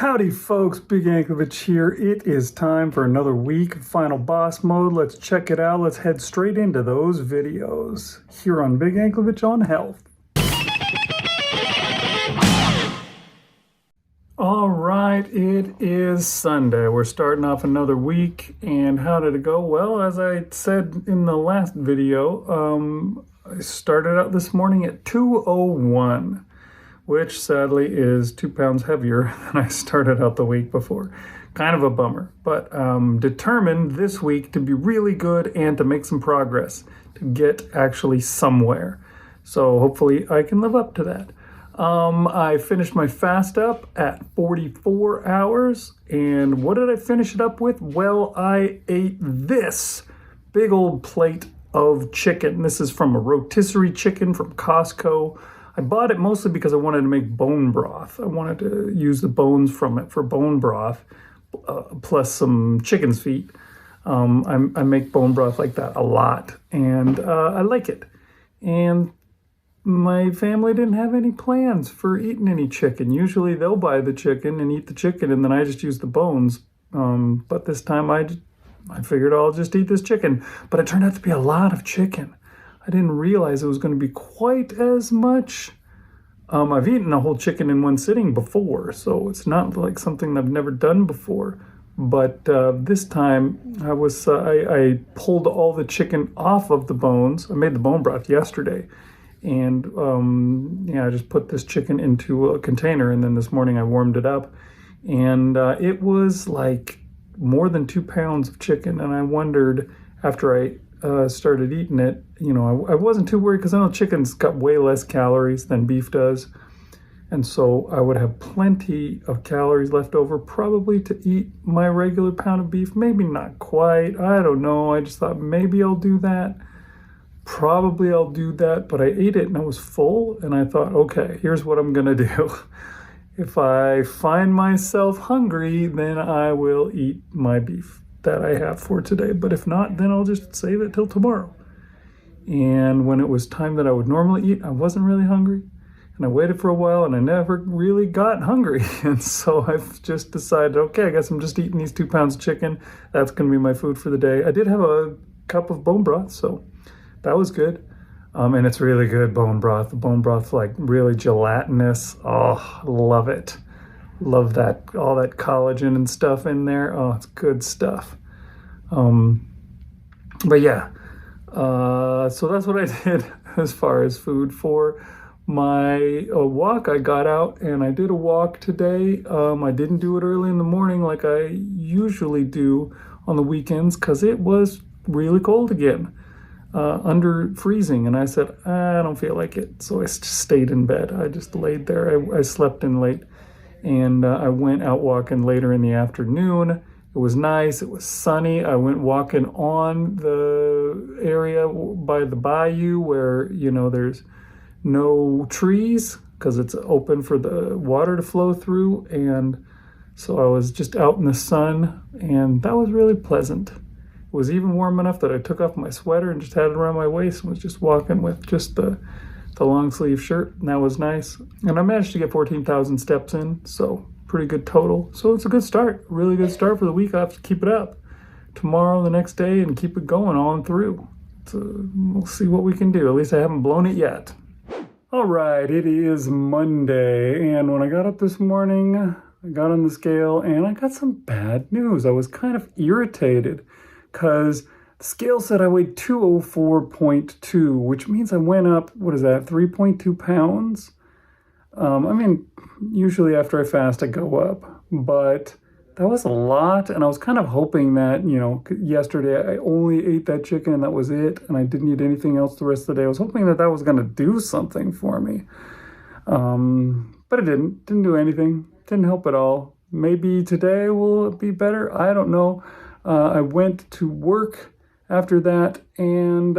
Howdy folks, Big Anklevich here. It is time for another week of Final Boss Mode. Let's check it out. Let's head straight into those videos here on Big Anklevich on Health. All right, it is Sunday. We're starting off another week, and how did it go? Well, as I said in the last video, I started out this morning at 201. Which sadly is 2 pounds heavier than I started out the week before. Kind of a bummer, but determined this week to be really good and to make some progress, to get actually somewhere. So hopefully I can live up to that. I finished my fast up at 44 hours, and what did I finish it up with? Well, I ate this big old plate of chicken. This is from a rotisserie chicken from Costco. I bought it mostly because I wanted to make bone broth. I wanted to use the bones from it for bone broth, plus some chicken's feet. I make bone broth like that a lot, and I like it. And my family didn't have any plans for eating any chicken. Usually they'll buy the chicken and eat the chicken, and then I just use the bones. But this time I figured I'll just eat this chicken. But it turned out to be a lot of chicken. I didn't realize it was going to be quite as much. I've eaten a whole chicken in one sitting before, so it's not like something I've never done before. But this time I pulled all the chicken off of the bones. I made the bone broth yesterday. And I just put this chicken into a container, and then this morning I warmed it up. And it was like more than 2 pounds of chicken. And I wondered, after I started eating it, I wasn't too worried because I know chicken's got way less calories than beef does. And so I would have plenty of calories left over probably to eat my regular pound of beef. Maybe not quite. I don't know. I just thought maybe I'll do that. Probably I'll do that. But I ate it and I was full. And I thought, okay, here's what I'm going to do. If I find myself hungry, then I will eat my beef that I have for today. But if not, then I'll just save it till tomorrow. And when it was time that I would normally eat, I wasn't really hungry. And I waited for a while and I never really got hungry. And so I've just decided, okay, I guess I'm just eating these 2 pounds of chicken. That's going to be my food for the day. I did have a cup of bone broth, so that was good. And it's really good bone broth. The bone broth's like really gelatinous. Oh, love it. Love that, all that collagen and stuff in there. Oh, it's good stuff. But yeah, so that's what I did as far as food. For my walk, I got out and I did a walk today. I didn't do it early in the morning like I usually do on the weekends because it was really cold again, under freezing. And I said, I don't feel like it. So I stayed in bed. I just laid there. I slept in late. And I went out walking later in the afternoon. It was nice. It was sunny. I went walking on the area by the bayou where, there's no trees because it's open for the water to flow through. And so I was just out in the sun, and that was really pleasant. It was even warm enough that I took off my sweater and just had it around my waist and was just walking with just the long sleeve shirt, and that was nice. And I managed to get 14,000 steps in, so pretty good total. So it's a good start, really good start for the week. I have to keep it up tomorrow, the next day, and keep it going on through. So we'll see what we can do. At least I haven't blown it yet. All right, it is Monday, and when I got up this morning, I got on the scale, and I got some bad news. I was kind of irritated because the scale said I weighed 204.2, which means I went up, 3.2 pounds? Usually after I fast, I go up, but that was a lot. And I was kind of hoping that, yesterday I only ate that chicken and that was it. And I didn't eat anything else the rest of the day. I was hoping that was going to do something for me. But it didn't do anything. Didn't help at all. Maybe today will be better. I don't know. I went to work after that, and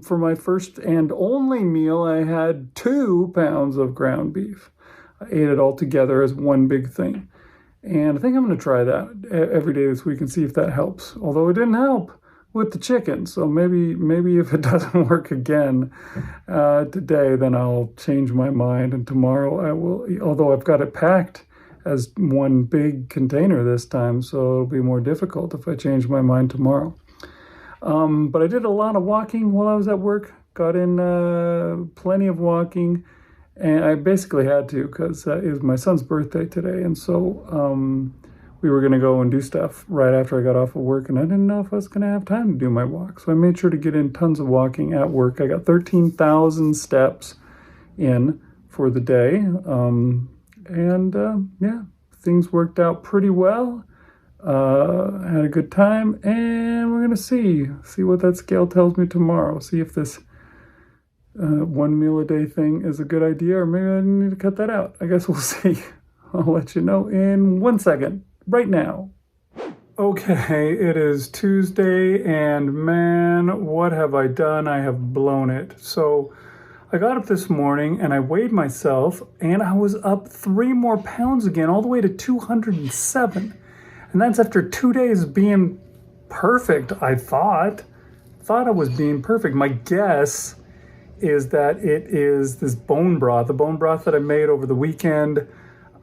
for my first and only meal, I had 2 pounds of ground beef. I ate it all together as one big thing. And I think I'm going to try that every day this week and see if that helps. Although it didn't help with the chicken. So maybe if it doesn't work again today, then I'll change my mind. And tomorrow I will, although I've got it packed as one big container this time, so it'll be more difficult if I change my mind tomorrow. But I did a lot of walking while I was at work, got in plenty of walking, and I basically had to because it was my son's birthday today, and so we were going to go and do stuff right after I got off of work, and I didn't know if I was going to have time to do my walk, so I made sure to get in tons of walking at work. I got 13,000 steps in for the day, yeah, things worked out pretty well. Had a good time, and we're gonna see what that scale tells me tomorrow. See if this one meal a day thing is a good idea, or maybe I need to cut that out. I guess we'll see. I'll let you know in 1 second, right now. Okay, it is Tuesday, and man, what have I done? I have blown it. So I got up this morning and I weighed myself, and I was up 3 more pounds again, all the way to 207. And that's after 2 days being perfect, I thought. I was being perfect. My guess is that it is this bone broth, the bone broth that I made over the weekend,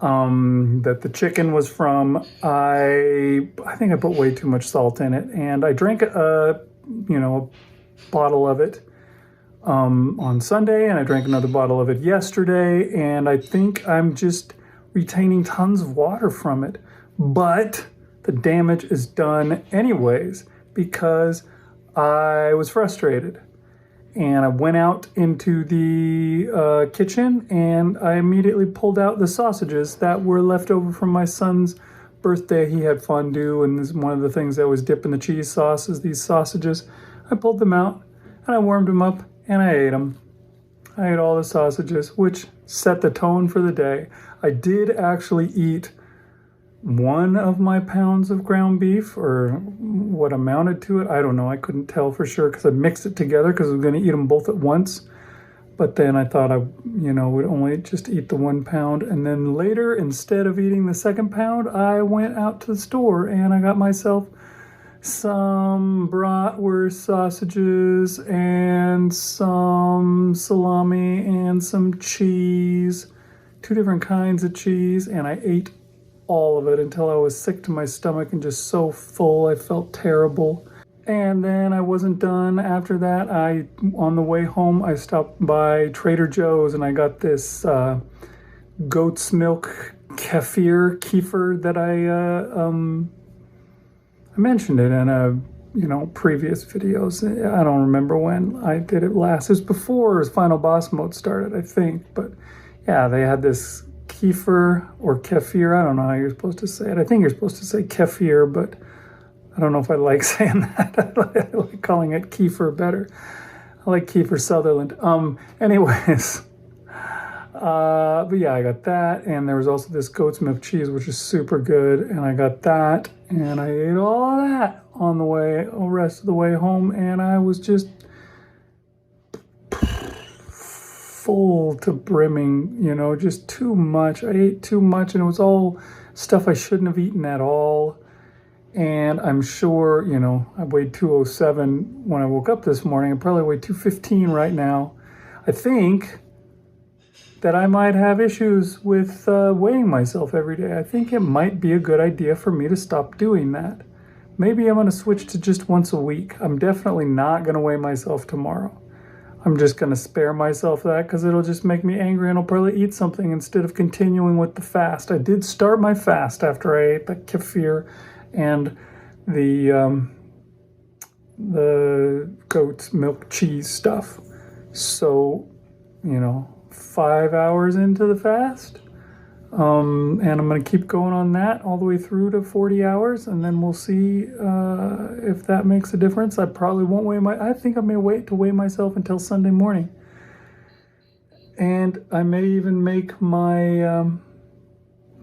that the chicken was from. I think I put way too much salt in it, and I drank a bottle of it on Sunday, and I drank another bottle of it yesterday, and I think I'm just retaining tons of water from it. But the damage is done anyways because I was frustrated. And I went out into the kitchen, and I immediately pulled out the sausages that were left over from my son's birthday. He had fondue, and this is one of the things I always dip in the cheese sauce is these sausages. I pulled them out, and I warmed them up, and I ate them. I ate all the sausages, which set the tone for the day. I did actually eat 1 of my pounds of ground beef, or what amounted to it. I don't know. I couldn't tell for sure because I mixed it together because I was going to eat them both at once. But then I thought I, would only just eat the 1 pound. And then later, instead of eating the 2nd pound, I went out to the store and I got myself some bratwurst sausages and some salami and some cheese, 2 different kinds of cheese, and I ate all of it until I was sick to my stomach and just so full I felt terrible. And then I wasn't done after that. On the way home, I stopped by Trader Joe's and I got this goat's milk kefir that I mentioned it in previous videos. I don't remember when I did it last. It was before Final Boss Mode started, I think. But yeah, they had this kefir or kefir. I don't know how you're supposed to say it. I think you're supposed to say kefir, but I don't know if I like saying that. I like calling it kefir better. I like Kiefer Sutherland. Anyways, but yeah, I got that, and there was also this goat's milk cheese, which is super good, and I got that, and I ate all of that on the rest of the way home, and I was just full to brimming, just too much. I ate too much, and it was all stuff I shouldn't have eaten at all. And I'm sure, I weighed 207 when I woke up this morning. I probably weigh 215 right now. I think that I might have issues with weighing myself every day. I think it might be a good idea for me to stop doing that. Maybe I'm going to switch to just once a week. I'm definitely not going to weigh myself tomorrow. I'm just going to spare myself that because it'll just make me angry, and I'll probably eat something instead of continuing with the fast. I did start my fast after I ate the kefir and the goat's milk cheese stuff. So, 5 hours into the fast. And I'm going to keep going on that all the way through to 40 hours, and then we'll see if that makes a difference. I probably won't I think I may wait to weigh myself until Sunday morning. And I may even make my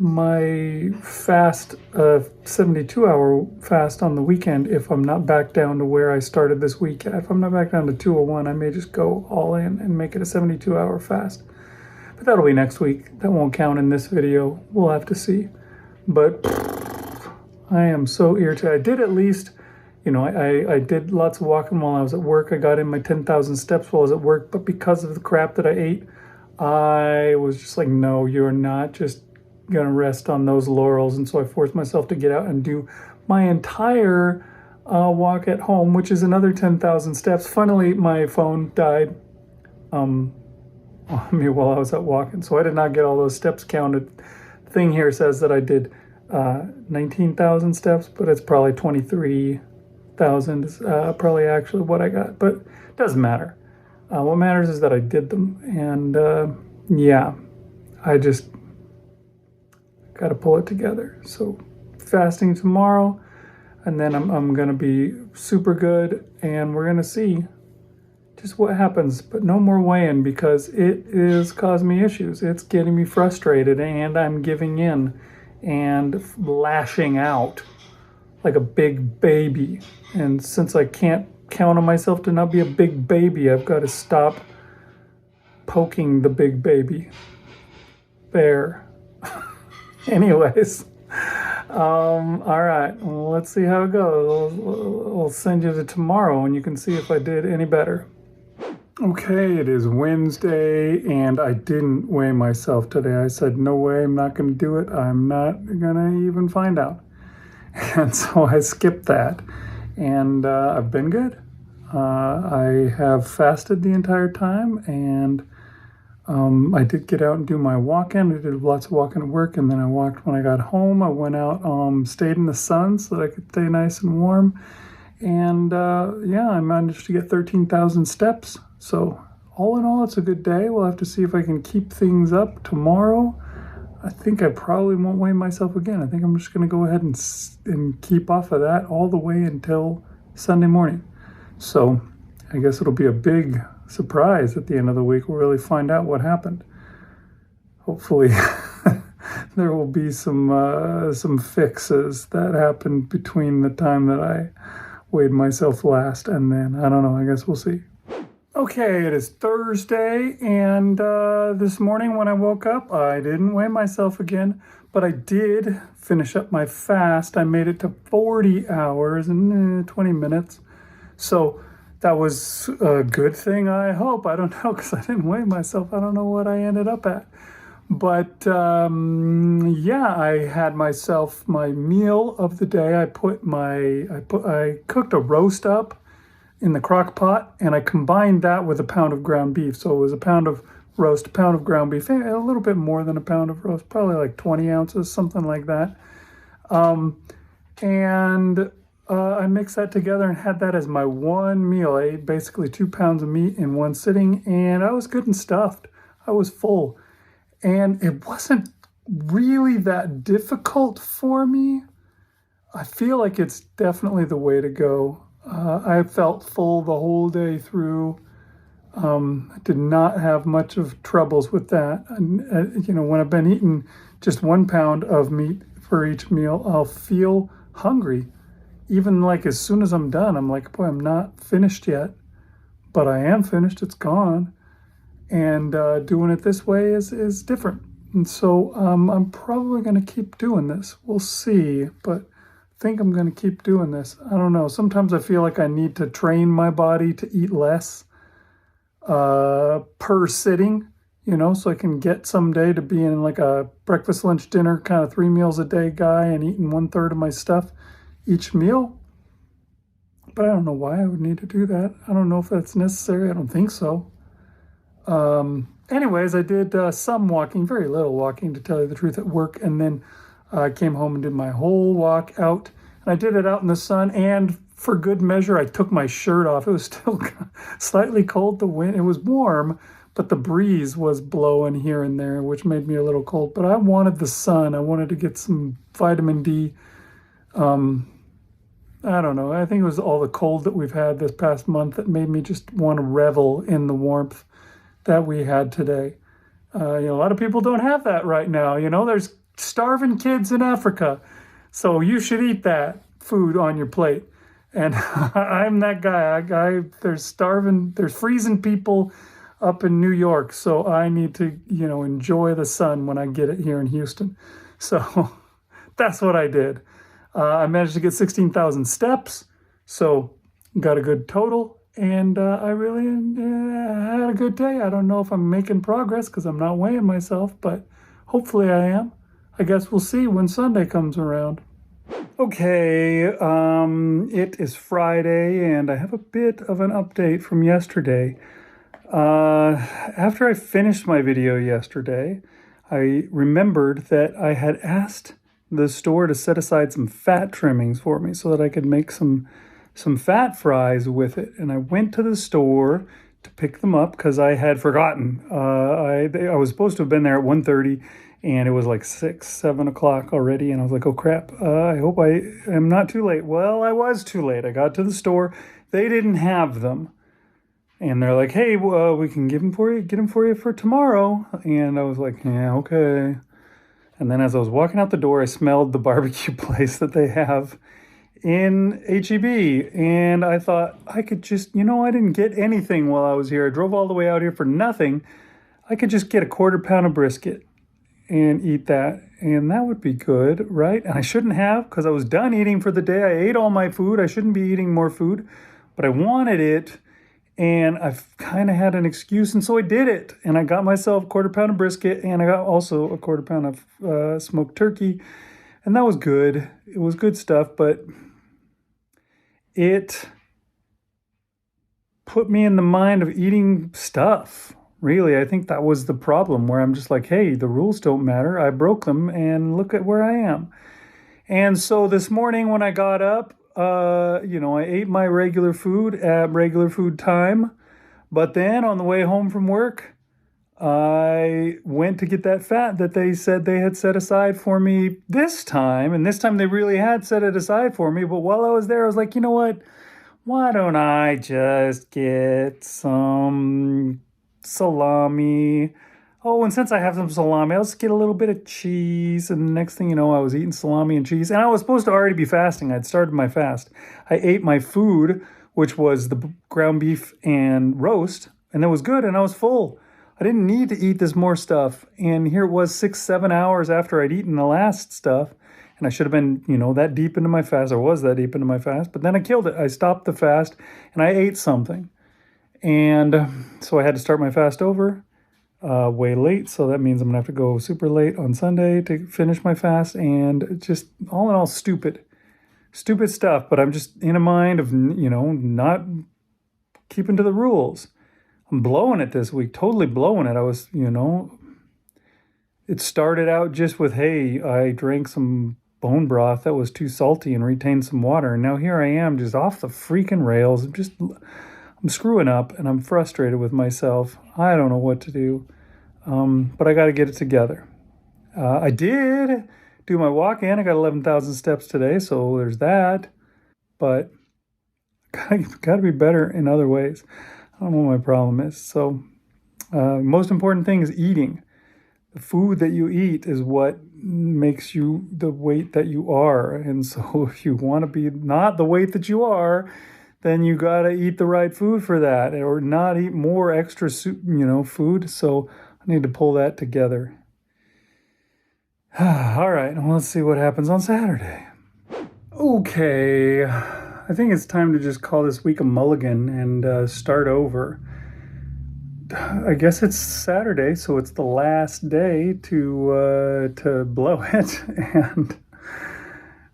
my fast, 72-hour fast on the weekend if I'm not back down to where I started this week. If I'm not back down to 201, I may just go all in and make it a 72-hour fast. But that'll be next week. That won't count in this video. We'll have to see. But I am so irritated. I did at least, I did lots of walking while I was at work. I got in my 10,000 steps while I was at work. But because of the crap that I ate, I was just like, no, you're not just going to rest on those laurels. And so I forced myself to get out and do my entire walk at home, which is another 10,000 steps. Funnily, my phone died on me while I was out walking, so I did not get all those steps counted. The thing here says that I did 19,000 steps, but it's probably 23,000 is probably actually what I got, but it doesn't matter. What matters is that I did them, and yeah, I just got to pull it together. So fasting tomorrow, and then I'm going to be super good, and we're going to see just what happens, but no more weighing because it is causing me issues. It's getting me frustrated, and I'm giving in and lashing out like a big baby. And since I can't count on myself to not be a big baby, I've got to stop poking the big baby. There. Anyways, all right, well, let's see how it goes. I'll send you to tomorrow and you can see if I did any better. Okay, it is Wednesday and I didn't weigh myself today. I said, no way, I'm not going to do it. I'm not going to even find out. And so I skipped that, and I've been good. I have fasted the entire time, and I did get out and do my walk-in. I did lots of walking at work, and then I walked when I got home. I went out, stayed in the sun so that I could stay nice and warm. And yeah, I managed to get 13,000 steps. So all in all, it's a good day. We'll have to see if I can keep things up tomorrow. I think I probably won't weigh myself again. I think I'm just going to go ahead and keep off of that all the way until Sunday morning. So I guess it'll be a big surprise at the end of the week. We'll really find out what happened. Hopefully there will be some fixes that happened between the time that I weighed myself last and then. I don't know. I guess we'll see. Okay, it is Thursday, and this morning when I woke up, I didn't weigh myself again, but I did finish up my fast. I made it to 40 hours and 20 minutes. So that was a good thing, I hope. I don't know, because I didn't weigh myself. I don't know what I ended up at. But yeah, I had myself my meal of the day. I cooked a roast up in the crock pot, and I combined that with a pound of ground beef. So it was a pound of roast, a pound of ground beef, a little bit more than a pound of roast, probably like 20 ounces, something like that. I mixed that together and had that as my one meal. I ate basically 2 pounds of meat in one sitting, and I was good and stuffed. I was full. And it wasn't really that difficult for me. I feel like it's definitely the way to go. I felt full the whole day through. I did not have much of troubles with that. And, you know, when I've been eating just 1 pound of meat for each meal, I'll feel hungry. Even like as soon as I'm done, I'm like, boy, I'm not finished yet, but I am finished. It's gone. And doing it this way is different. And so I'm probably going to keep doing this. We'll see, but I think I'm going to keep doing this. I don't know. Sometimes I feel like I need to train my body to eat less per sitting, you know, so I can get someday to being like a breakfast, lunch, dinner, kind of 3 meals a day guy and eating 1/3 of my stuff each meal. But I don't know why I would need to do that. I don't know if that's necessary. I don't think so. Anyways, I did some walking, very little walking to tell you the truth, at work, and then I came home and did my whole walk out, and I did it out in the sun, and for good measure, I took my shirt off. It was still slightly cold, the wind, it was warm, but the breeze was blowing here and there, which made me a little cold, but I wanted the sun. I wanted to get some vitamin D. I don't know. I think it was all the cold that we've had this past month that made me just want to revel in the warmth that we had today. You know, a lot of people don't have that right now. You know, there's starving kids in Africa. So you should eat that food on your plate. And I'm that guy. There's freezing people up in New York. So I need to, you know, enjoy the sun when I get it here in Houston. So that's what I did. I managed to get 16,000 steps. So got a good total. And I really had a good day. I don't know if I'm making progress because I'm not weighing myself, but hopefully I am. I guess we'll see when Sunday comes around. Okay, it is Friday, and I have a bit of an update from yesterday. After I finished my video yesterday, I remembered that I had asked the store to set aside some fat trimmings for me so that I could make some fat fries with it. And I went to the store to pick them up because I had forgotten. I was supposed to have been there at 1:30, and it was like 6, 7 o'clock already. And I was like, oh crap, I hope I am not too late. Well, I was too late. I got to the store. They didn't have them. And they're like, hey, we can get them for you for tomorrow. And I was like, yeah, okay. And then as I was walking out the door, I smelled the barbecue place that they have in HEB. And I thought I could just, I didn't get anything while I was here. I drove all the way out here for nothing. I could just get a quarter pound of brisket and eat that. And that would be good, right? And I shouldn't have because I was done eating for the day. I ate all my food. I shouldn't be eating more food, but I wanted it. And I've kind of had an excuse, and so I did it. And I got myself a quarter pound of brisket, and I got also a quarter pound of smoked turkey, and that was good. It was good stuff, but it put me in the mind of eating stuff. Really, I think that was the problem, where I'm just like, hey, the rules don't matter. I broke them, and look at where I am. And so this morning when I got up, I ate my regular food at regular food time. But then on the way home from work, I went to get that fat that they said they had set aside for me this time. And this time they really had set it aside for me. But while I was there, I was like, you know what? Why don't I just get some salami? Oh, and since I have some salami, I'll just get a little bit of cheese. And the next thing you know, I was eating salami and cheese. And I was supposed to already be fasting. I'd started my fast. I ate my food, which was the ground beef and roast, and it was good, and I was full. I didn't need to eat this more stuff. And here it was 6, 7 hours after I'd eaten the last stuff. And I should have been, that deep into my fast. I was that deep into my fast. But then I killed it. I stopped the fast, and I ate something. And so I had to start my fast over. Way late, so that means I'm gonna have to go super late on Sunday to finish my fast, and just all in all stupid stuff, but I'm just in a mind of not keeping to the rules. I'm blowing it this week, totally blowing it. I was it started out just with, hey, I drank some bone broth that was too salty and retained some water, and now here I am just off the freaking rails. I'm screwing up, and I'm frustrated with myself. I don't know what to do, but I got to get it together. I did do my walk-in. I got 11,000 steps today, so there's that. But got to be better in other ways. I don't know what my problem is. So most important thing is eating. The food that you eat is what makes you the weight that you are. And so if you want to be not the weight that you are, then you got to eat the right food for that, or not eat more extra food. So I need to pull that together. All right, well, let's see what happens on Saturday. Okay, I think it's time to just call this week a mulligan and start over. I guess it's Saturday, so it's the last day to blow it, and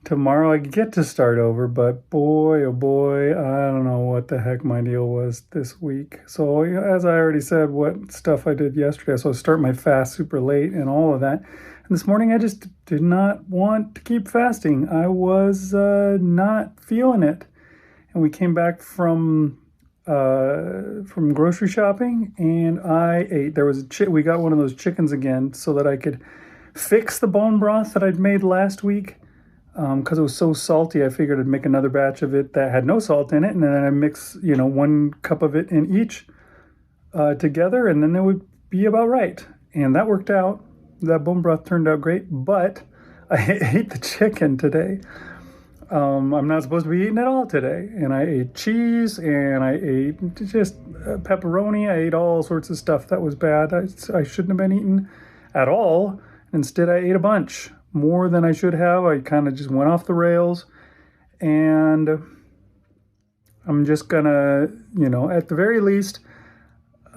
tomorrow I get to start over, but boy, oh boy, I don't know what the heck my deal was this week. So as I already said, what stuff I did yesterday, so I start my fast super late and all of that. And this morning I just did not want to keep fasting. I was not feeling it. And we came back from grocery shopping, and I ate. There was we got one of those chickens again so that I could fix the bone broth that I'd made last week. Because it was so salty, I figured I'd make another batch of it that had no salt in it, and then I mix, 1 cup of it in each together, and then it would be about right. And that worked out. That bone broth turned out great, but I ate the chicken today. I'm not supposed to be eating it all today. And I ate cheese, and I ate just pepperoni. I ate all sorts of stuff that was bad. I shouldn't have been eating at all. Instead, I ate a bunch. More than I should have. I kind of just went off the rails, and I'm just gonna, at the very least,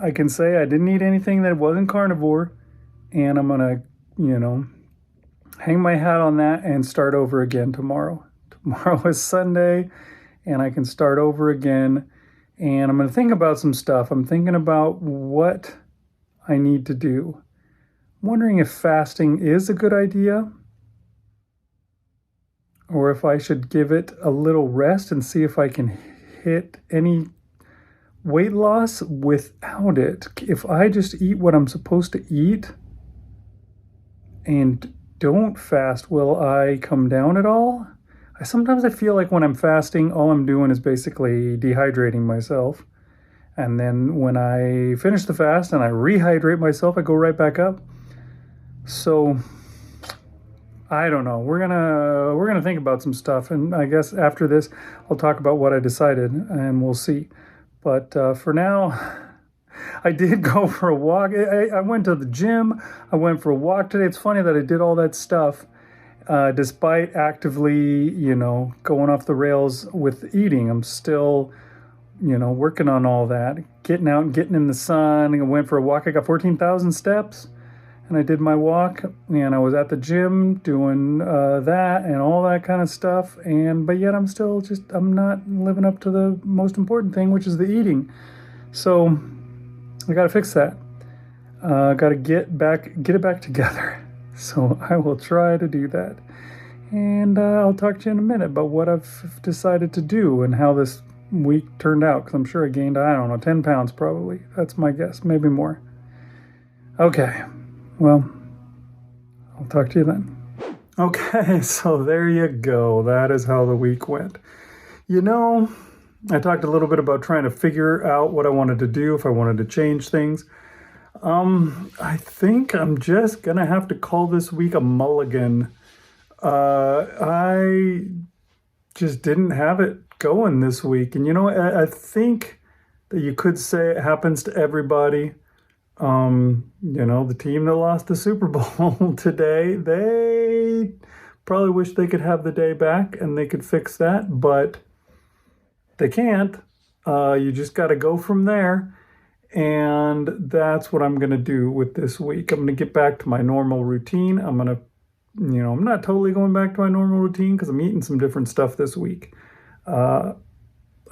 I can say I didn't eat anything that wasn't carnivore, and I'm gonna, hang my hat on that and start over again tomorrow. Tomorrow is Sunday, and I can start over again. And I'm going to think about some stuff. I'm thinking about what I need to do. I'm wondering if fasting is a good idea, or if I should give it a little rest and see if I can hit any weight loss without it. If I just eat what I'm supposed to eat and don't fast, will I come down at all? Sometimes I feel like when I'm fasting, all I'm doing is basically dehydrating myself. And then when I finish the fast and I rehydrate myself, I go right back up. So I don't know. We're gonna think about some stuff, and I guess after this, I'll talk about what I decided, and we'll see. But for now, I did go for a walk. I went to the gym. I went for a walk today. It's funny that I did all that stuff. Despite actively, going off the rails with eating, I'm still, working on all that, getting out and getting in the sun. I went for a walk. I got 14,000 steps, and I did my walk, and I was at the gym doing that and all that kind of stuff. But yet I'm not living up to the most important thing, which is the eating. So I got to fix that. Got to get it back together. So I will try to do that. And I'll talk to you in a minute about what I've decided to do and how this week turned out. Because I'm sure I gained, 10 pounds probably. That's my guess. Maybe more. Okay. Well, I'll talk to you then. Okay, so there you go. That is how the week went. I talked a little bit about trying to figure out what I wanted to do, if I wanted to change things. I think I'm just gonna have to call this week a mulligan. I just didn't have it going this week. And I think that you could say it happens to everybody. The team that lost the Super Bowl today, they probably wish they could have the day back and they could fix that, but they can't. You just got to go from there. And that's what I'm going to do with this week. I'm going to get back to my normal routine. I'm not totally going back to my normal routine because I'm eating some different stuff this week. I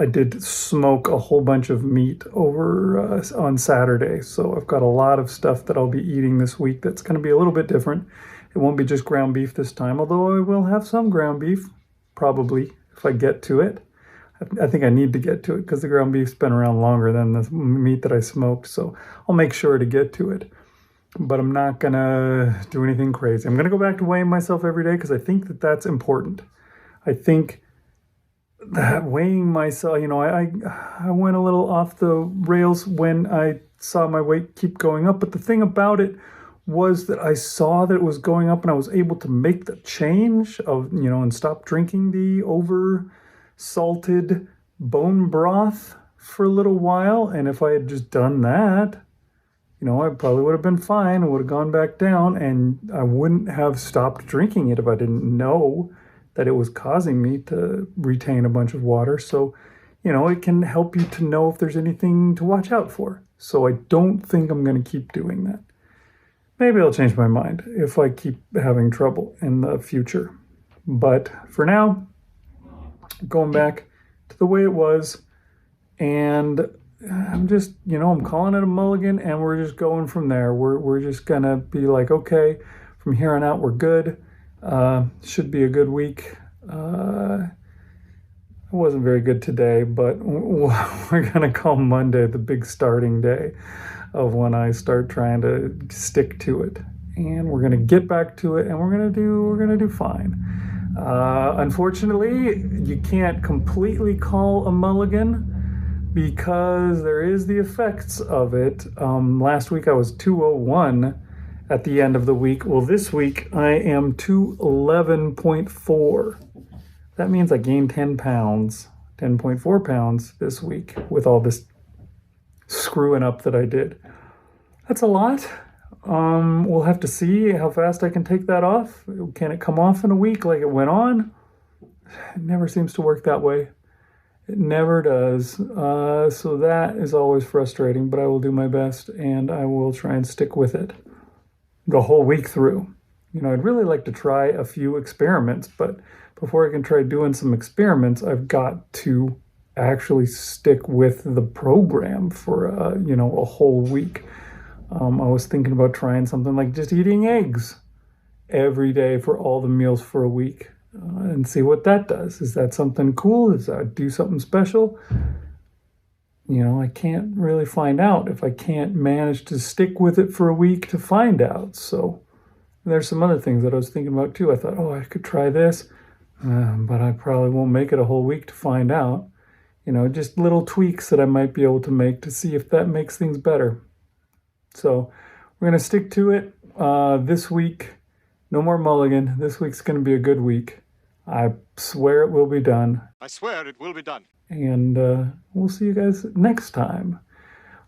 did smoke a whole bunch of meat over on Saturday. So I've got a lot of stuff that I'll be eating this week that's going to be a little bit different. It won't be just ground beef this time, although I will have some ground beef, probably, if I get to it. I think I need to get to it because the ground beef's been around longer than the meat that I smoked. So I'll make sure to get to it. But I'm not going to do anything crazy. I'm going to go back to weighing myself every day because I think that that's important. I think that weighing myself, I went a little off the rails when I saw my weight keep going up. But the thing about it was that I saw that it was going up and I was able to make the change of, and stop drinking the over salted bone broth for a little while. And if I had just done that, I probably would have been fine. I would have gone back down and I wouldn't have stopped drinking it if I didn't know that it was causing me to retain a bunch of water. So, it can help you to know if there's anything to watch out for. So I don't think I'm going to keep doing that. Maybe I'll change my mind if I keep having trouble in the future. But for now, going back to the way it was, and I'm just, I'm calling it a mulligan, and we're just going from there. We're just gonna be like, okay, from here on out, we're good. Should be a good week. It wasn't very good today, but we're gonna call Monday the big starting day of when I start trying to stick to it, and we're gonna get back to it, and we're gonna do fine. Unfortunately, you can't completely call a mulligan because there is the effects of it. Last week I was 201 at the end of the week. Well, this week I am 211.4. That means I gained 10 pounds, 10.4 pounds this week with all this screwing up that I did. That's a lot. We'll have to see how fast I can take that off. Can it come off in a week like it went on? It never seems to work that way. It never does. So that is always frustrating, but I will do my best and I will try and stick with it the whole week through. I'd really like to try a few experiments, but before I can try doing some experiments, I've got to actually stick with the program for, a whole week. I was thinking about trying something like just eating eggs every day for all the meals for a week and see what that does. Is that something cool? Does that do something special? I can't really find out if I can't manage to stick with it for a week to find out. So there's some other things that I was thinking about too. I thought, I could try this, but I probably won't make it a whole week to find out. Just little tweaks that I might be able to make to see if that makes things better. So we're going to stick to it this week. No more Mulligan. This week's going to be a good week. I swear it will be done. I swear it will be done. And we'll see you guys next time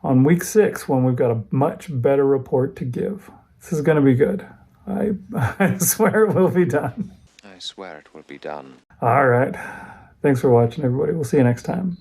on week 6 when we've got a much better report to give. This is going to be good. I swear it will be done. I swear it will be done. All right. Thanks for watching, everybody. We'll see you next time.